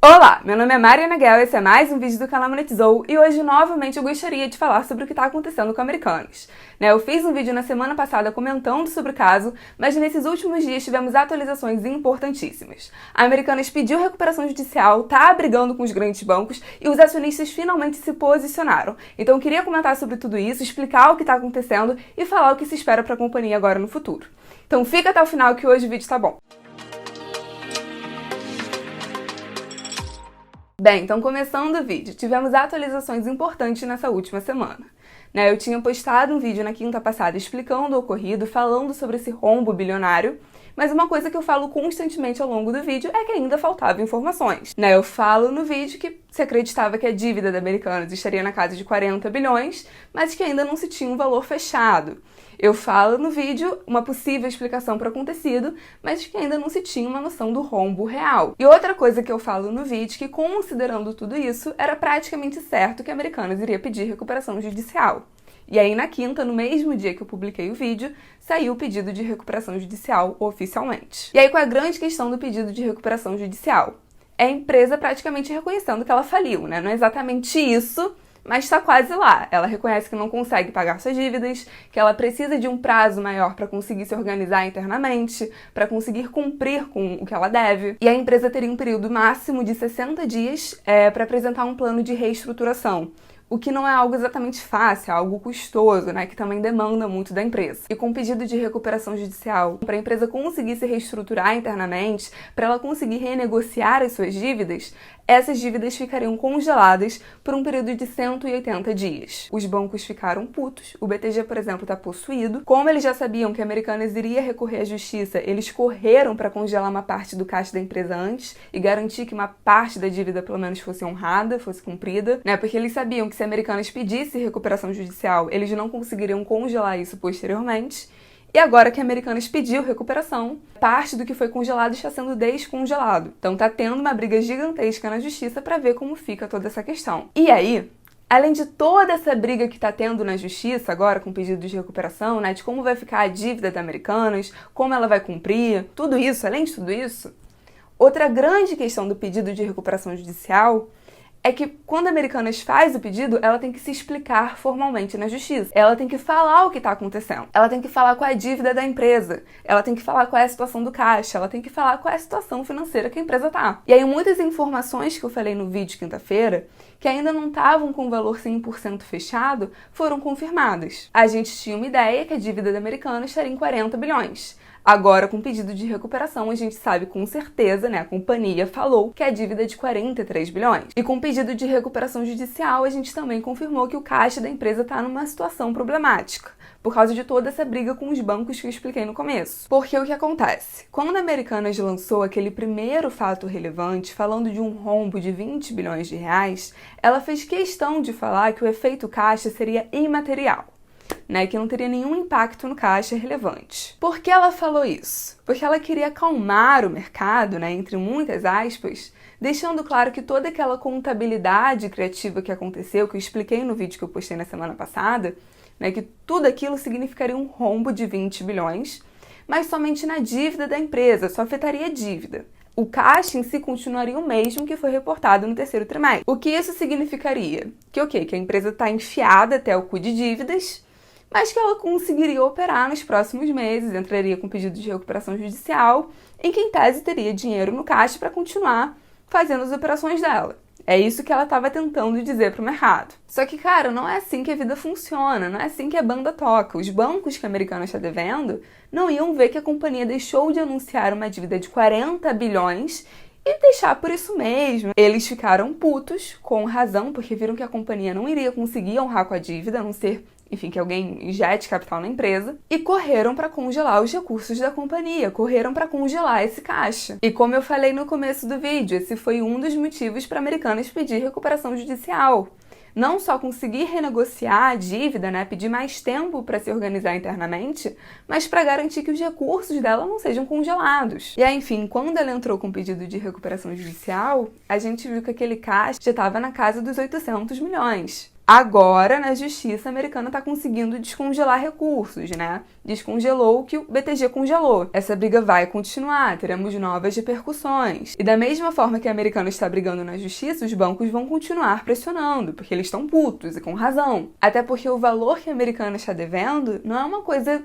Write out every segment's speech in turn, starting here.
Olá, meu nome é Mariana Guel, esse é mais um vídeo do canal Monetizou e hoje novamente eu gostaria de falar sobre o que está acontecendo com Americanas. Eu fiz um vídeo na semana passada comentando sobre o caso, mas nesses últimos dias tivemos atualizações importantíssimas. A Americanas pediu recuperação judicial, está brigando com os grandes bancos e os acionistas finalmente se posicionaram. Então eu queria comentar sobre tudo isso, explicar o que está acontecendo e falar o que se espera para a companhia agora no futuro. Então fica até o final que hoje o vídeo está bom. Bem, então começando o vídeo, tivemos atualizações importantes nessa última semana. Eu tinha postado um vídeo na quinta passada explicando o ocorrido, falando sobre esse rombo bilionário, mas uma coisa que eu falo constantemente ao longo do vídeo é que ainda faltavam informações. Eu falo no vídeo que se acreditava que a dívida da Americanas estaria na casa de 40 bilhões, mas que ainda não se tinha um valor fechado. Eu falo no vídeo uma possível explicação para o acontecido, mas que ainda não se tinha uma noção do rombo real. E outra coisa que eu falo no vídeo, que considerando tudo isso, era praticamente certo que a Americanas iria pedir recuperação judicial. E aí na quinta, no mesmo dia que eu publiquei o vídeo, saiu o pedido de recuperação judicial oficialmente. E aí qual é a grande questão do pedido de recuperação judicial? É a empresa praticamente reconhecendo que ela faliu, Não é exatamente isso, mas está quase lá. Ela reconhece que não consegue pagar suas dívidas, que ela precisa de um prazo maior para conseguir se organizar internamente, para conseguir cumprir com o que ela deve. E a empresa teria um período máximo de 60 dias para apresentar um plano de reestruturação. O que não é algo exatamente fácil, é algo custoso, que também demanda muito da empresa. E com o pedido de recuperação judicial, para a empresa conseguir se reestruturar internamente, para ela conseguir renegociar as suas dívidas, essas dívidas ficariam congeladas por um período de 180 dias. Os bancos ficaram putos, o BTG, por exemplo, está possuído. Como eles já sabiam que a Americanas iria recorrer à justiça, eles correram para congelar uma parte do caixa da empresa antes e garantir que uma parte da dívida pelo menos fosse honrada, fosse cumprida, Porque eles sabiam que se a Americanas pedisse recuperação judicial, eles não conseguiriam congelar isso posteriormente. E agora que a Americanas pediu recuperação, parte do que foi congelado está sendo descongelado. Então tá tendo uma briga gigantesca na justiça para ver como fica toda essa questão. E aí, além de toda essa briga que tá tendo na justiça agora com o pedido de recuperação, de como vai ficar a dívida da Americanas, como ela vai cumprir, tudo isso, além de tudo isso, outra grande questão do pedido de recuperação judicial é que quando a Americanas faz o pedido, ela tem que se explicar formalmente na justiça. Ela tem que falar o que está acontecendo. Ela tem que falar qual é a dívida da empresa. Ela tem que falar qual é a situação do caixa. Ela tem que falar qual é a situação financeira que a empresa está. E aí muitas informações que eu falei no vídeo quinta-feira, que ainda não estavam com o valor 100% fechado, foram confirmadas. A gente tinha uma ideia que a dívida da Americanas estaria em 40 bilhões. Agora, com o pedido de recuperação, a gente sabe com certeza, a companhia falou que a dívida é de 43 bilhões. E com o pedido de recuperação judicial, a gente também confirmou que o caixa da empresa está numa situação problemática, por causa de toda essa briga com os bancos que eu expliquei no começo. Porque o que acontece? Quando a Americanas lançou aquele primeiro fato relevante, falando de um rombo de 20 bilhões de reais, ela fez questão de falar que o efeito caixa seria imaterial. Que não teria nenhum impacto no caixa relevante. Por que ela falou isso? Porque ela queria acalmar o mercado, entre muitas aspas, deixando claro que toda aquela contabilidade criativa que aconteceu, que eu expliquei no vídeo que eu postei na semana passada, que tudo aquilo significaria um rombo de 20 bilhões, mas somente na dívida da empresa, só afetaria a dívida. O caixa em si continuaria o mesmo que foi reportado no terceiro trimestre. O que isso significaria? Que a empresa está enfiada até o cu de dívidas, mas que ela conseguiria operar nos próximos meses, entraria com pedido de recuperação judicial, em que em tese teria dinheiro no caixa para continuar fazendo as operações dela. É isso que ela estava tentando dizer para o mercado. Só que, não é assim que a vida funciona, não é assim que a banda toca. Os bancos que a Americanas está devendo não iam ver que a companhia deixou de anunciar uma dívida de 40 bilhões e deixar por isso mesmo. Eles ficaram putos, com razão, porque viram que a companhia não iria conseguir honrar com a dívida, a não ser que alguém injete capital na empresa, e correram para congelar os recursos da companhia, correram para congelar esse caixa. E como eu falei no começo do vídeo, esse foi um dos motivos para a Americanas pedir recuperação judicial. Não só conseguir renegociar a dívida, pedir mais tempo para se organizar internamente, mas para garantir que os recursos dela não sejam congelados. E aí, enfim, quando ela entrou com o pedido de recuperação judicial, a gente viu que aquele caixa já estava na casa dos 800 milhões. Agora, na justiça americana está conseguindo descongelar recursos, né? Descongelou o que o BTG congelou. Essa briga vai continuar, teremos novas repercussões. E da mesma forma que a americana está brigando na justiça, os bancos vão continuar pressionando, porque eles estão putos e com razão. Até porque o valor que a americana está devendo não é uma coisa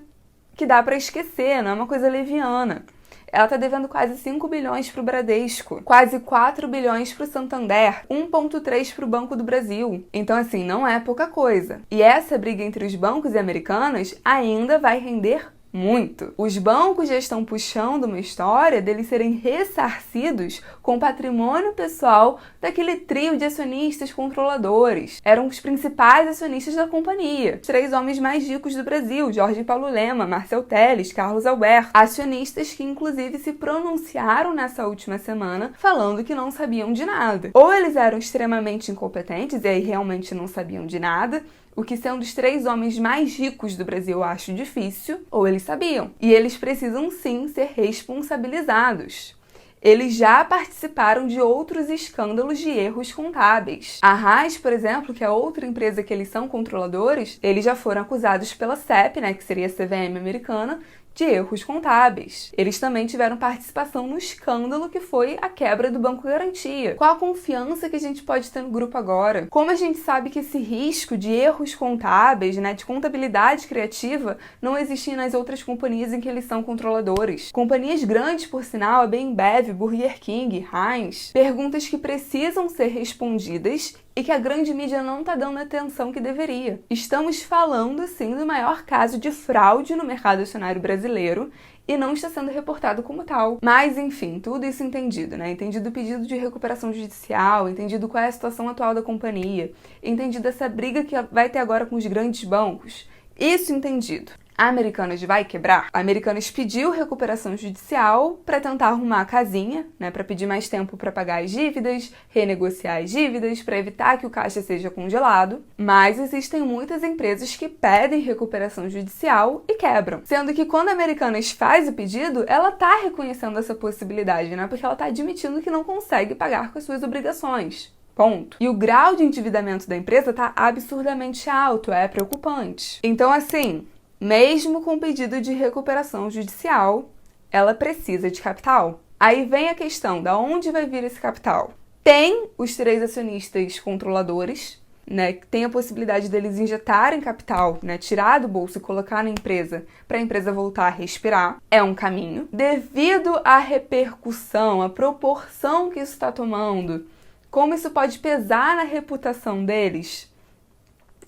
que dá para esquecer, não é uma coisa leviana. Ela está devendo quase 5 bilhões para o Bradesco, quase 4 bilhões para o Santander, 1,3 para o Banco do Brasil. Então, assim, não é pouca coisa. E essa briga entre os bancos e Americanas ainda vai render muito. Os bancos já estão puxando uma história deles serem ressarcidos com o patrimônio pessoal daquele trio de acionistas controladores. Eram os principais acionistas da companhia. Os 3 homens mais ricos do Brasil, Jorge Paulo Lema, Marcel Telles, Carlos Alberto. Acionistas que, inclusive, se pronunciaram nessa última semana falando que não sabiam de nada. Ou eles eram extremamente incompetentes e aí realmente não sabiam de nada, o que sendo os 3 homens mais ricos do Brasil eu acho difícil, ou eles sabiam. E eles precisam sim ser responsabilizados. Eles já participaram de outros escândalos de erros contábeis. A Haas, por exemplo, que é outra empresa que eles são controladores, eles já foram acusados pela CEP, né, que seria a CVM americana, de erros contábeis. Eles também tiveram participação no escândalo que foi a quebra do Banco Garantia. Qual a confiança que a gente pode ter no grupo agora? Como a gente sabe que esse risco de erros contábeis, né, de contabilidade criativa, não existe nas outras companhias em que eles são controladores? Companhias grandes, por sinal, a Bembev, Burger King, Heinz. Perguntas que precisam ser respondidas e que a grande mídia não está dando a atenção que deveria. Estamos falando, sim, do maior caso de fraude no mercado acionário brasileiro e não está sendo reportado como tal. Mas, enfim, tudo isso entendido, né? Entendido o pedido de recuperação judicial, entendido qual é a situação atual da companhia, entendido essa briga que vai ter agora com os grandes bancos. Isso entendido. A Americanas vai quebrar? A Americanas pediu recuperação judicial para tentar arrumar a casinha, né, para pedir mais tempo para pagar as dívidas, renegociar as dívidas, para evitar que o caixa seja congelado. Mas existem muitas empresas que pedem recuperação judicial e quebram. Sendo que quando a Americanas faz o pedido, ela está reconhecendo essa possibilidade, né, porque ela está admitindo que não consegue pagar com as suas obrigações. Ponto. E o grau de endividamento da empresa está absurdamente alto, é preocupante. Então, assim, mesmo com pedido de recuperação judicial, ela precisa de capital. Aí vem a questão, da onde vai vir esse capital? Tem os 3 acionistas controladores, né, que tem a possibilidade deles injetarem capital, né, tirar do bolso e colocar na empresa, para a empresa voltar a respirar. É um caminho. Devido à repercussão, à proporção que isso está tomando, como isso pode pesar na reputação deles,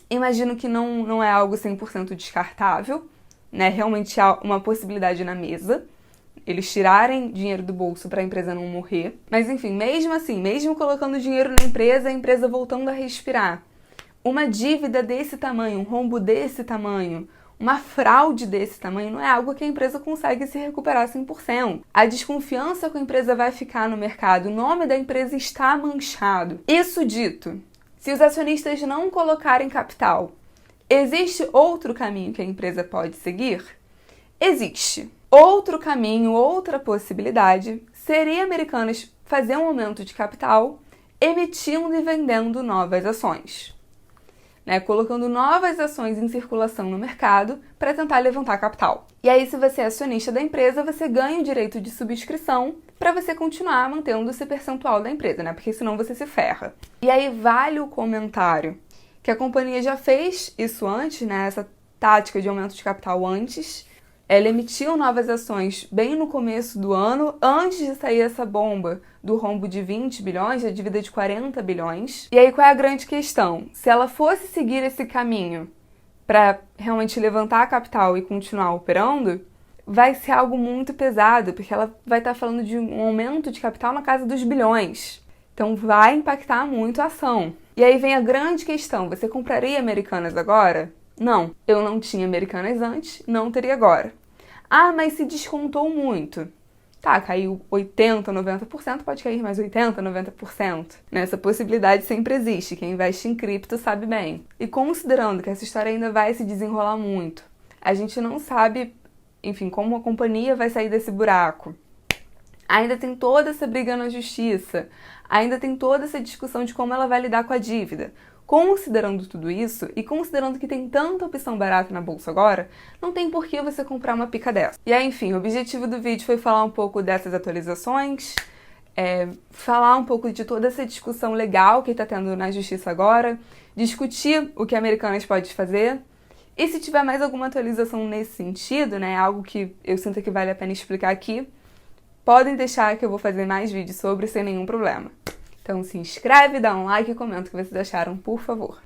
imagino que não é algo 100% descartável, né? Realmente há uma possibilidade na mesa, eles tirarem dinheiro do bolso para a empresa não morrer. Mas enfim, mesmo assim, mesmo colocando dinheiro na empresa, a empresa voltando a respirar, uma dívida desse tamanho, um rombo desse tamanho, uma fraude desse tamanho, não é algo que a empresa consegue se recuperar 100%. A desconfiança que a empresa vai ficar no mercado, o nome da empresa está manchado. Isso dito, se os acionistas não colocarem capital, existe outro caminho que a empresa pode seguir? Existe. Outro caminho, outra possibilidade, seria Americanas fazer um aumento de capital, emitindo e vendendo novas ações, né? Colocando novas ações em circulação no mercado para tentar levantar capital. E aí, se você é acionista da empresa, você ganha o direito de subscrição para você continuar mantendo esse percentual da empresa, né? Porque senão você se ferra. E aí vale o comentário que a companhia já fez isso antes, né? Essa tática de aumento de capital antes. Ela emitiu novas ações bem no começo do ano, antes de sair essa bomba do rombo de 20 bilhões, da dívida de 40 bilhões. E aí qual é a grande questão? Se ela fosse seguir esse caminho para realmente levantar capital e continuar operando, vai ser algo muito pesado, porque ela vai estar falando de um aumento de capital na casa dos bilhões. Então vai impactar muito a ação. E aí vem a grande questão, você compraria Americanas agora? Não, eu não tinha Americanas antes, não teria agora. Ah, mas se descontou muito. Tá, caiu 80%, 90%, pode cair mais 80%, 90%. Essa possibilidade sempre existe, quem investe em cripto sabe bem. E considerando que essa história ainda vai se desenrolar muito, a gente não sabe, enfim, como a companhia vai sair desse buraco. Ainda tem toda essa briga na justiça, ainda tem toda essa discussão de como ela vai lidar com a dívida, considerando tudo isso e considerando que tem tanta opção barata na bolsa agora, não tem por que você comprar uma pica dessa. E aí, enfim, o objetivo do vídeo foi falar um pouco dessas atualizações, falar um pouco de toda essa discussão legal que está tendo na justiça agora, discutir o que a Americanas pode fazer. E se tiver mais alguma atualização nesse sentido, né, algo que eu sinto que vale a pena explicar aqui, podem deixar que eu vou fazer mais vídeos sobre sem nenhum problema. Então se inscreve, dá um like e comenta o que vocês acharam, por favor.